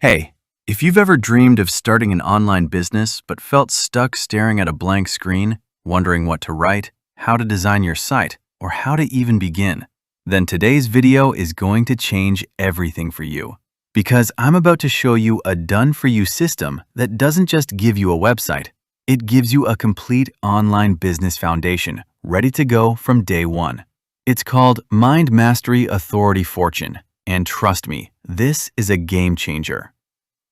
Hey, if you've ever dreamed of starting an online business but felt stuck staring at a blank screen, wondering what to write, how to design your site, or how to even begin, then today's video is going to change everything for you. Because I'm about to show you a done-for-you system that doesn't just give you a website, it gives you a complete online business foundation, ready to go from day one. It's called Mind Mastery Authority Fortune. And trust me, this is a game changer.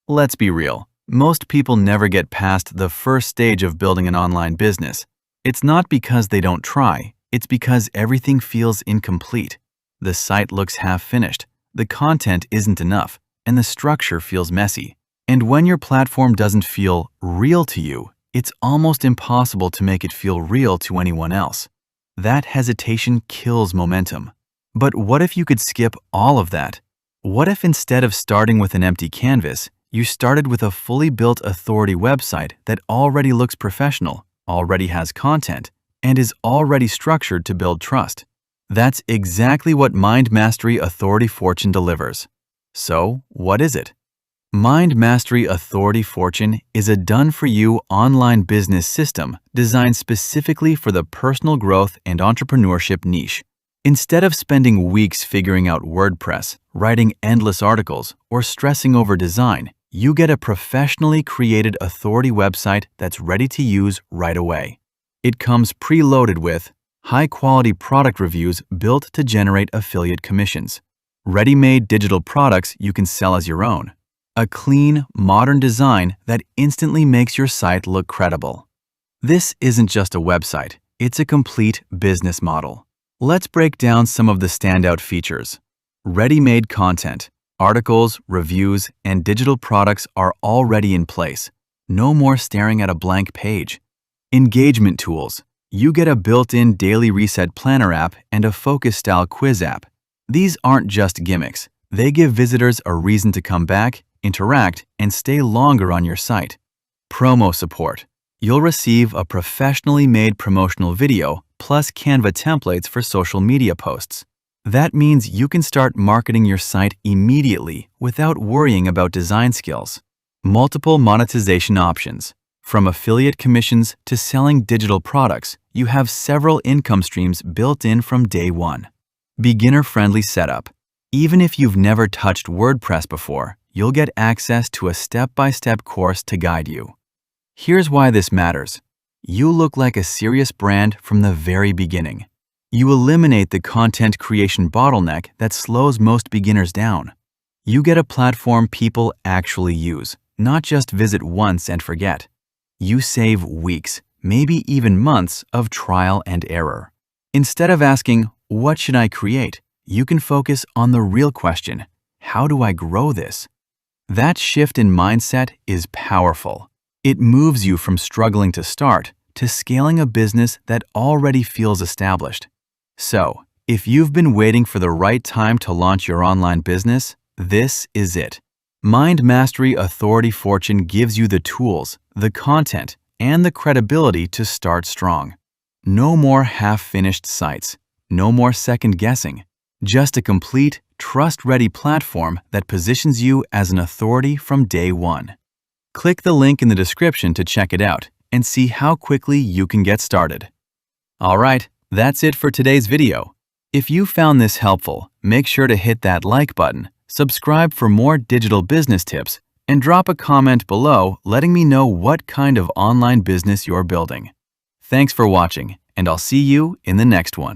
Let's be real. Most people never get past the first stage of building an online business. It's not because they don't try, it's because everything feels incomplete. The site looks half-finished, the content isn't enough, and the structure feels messy. And when your platform doesn't feel real to you, it's almost impossible to make it feel real to anyone else. That hesitation kills momentum. But what if you could skip all of that? What if instead of starting with an empty canvas, you started with a fully built authority website that already looks professional, already has content, and is already structured to build trust? That's exactly what Mind Mastery Authority Fortune delivers. So, what is it? Mind Mastery Authority Fortune is a done-for-you online business system designed specifically for the personal growth and entrepreneurship niche. Instead of spending weeks figuring out WordPress, writing endless articles, or stressing over design, you get a professionally created authority website that's ready to use right away. It comes preloaded with high-quality product reviews built to generate affiliate commissions, ready-made digital products you can sell as your own, a clean, modern design that instantly makes your site look credible. This isn't just a website, it's a complete business model. Let's break down some of the standout features. Ready-made content, articles, reviews, and digital products are already in place. No more staring at a blank page. Engagement tools. You get a built-in daily reset planner app and a focus-style quiz app. These aren't just gimmicks. They give visitors a reason to come back, interact, and stay longer on your site. Promo support. You'll receive a professionally made promotional video plus Canva templates for social media posts. That means you can start marketing your site immediately without worrying about design skills. Multiple monetization options. From affiliate commissions to selling digital products, you have several income streams built in from day one. Beginner-friendly setup. Even if you've never touched WordPress before, you'll get access to a step-by-step course to guide you. Here's why this matters. You look like a serious brand from the very beginning. You eliminate the content creation bottleneck that slows most beginners down. You get a platform people actually use, not just visit once and forget. You save weeks, maybe even months of trial and error. Instead of asking, "What should I create?" you can focus on the real question, "How do I grow this?" That shift in mindset is powerful. It moves you from struggling to start to scaling a business that already feels established. So, if you've been waiting for the right time to launch your online business, this is it. Mind Mastery Authority Fortune gives you the tools, the content, and the credibility to start strong. No more half-finished sites. No more second-guessing. Just a complete, trust-ready platform that positions you as an authority from day one. Click the link in the description to check it out and see how quickly you can get started. Alright, that's it for today's video. If you found this helpful, make sure to hit that like button, subscribe for more digital business tips, and drop a comment below letting me know what kind of online business you're building. Thanks for watching, and I'll see you in the next one.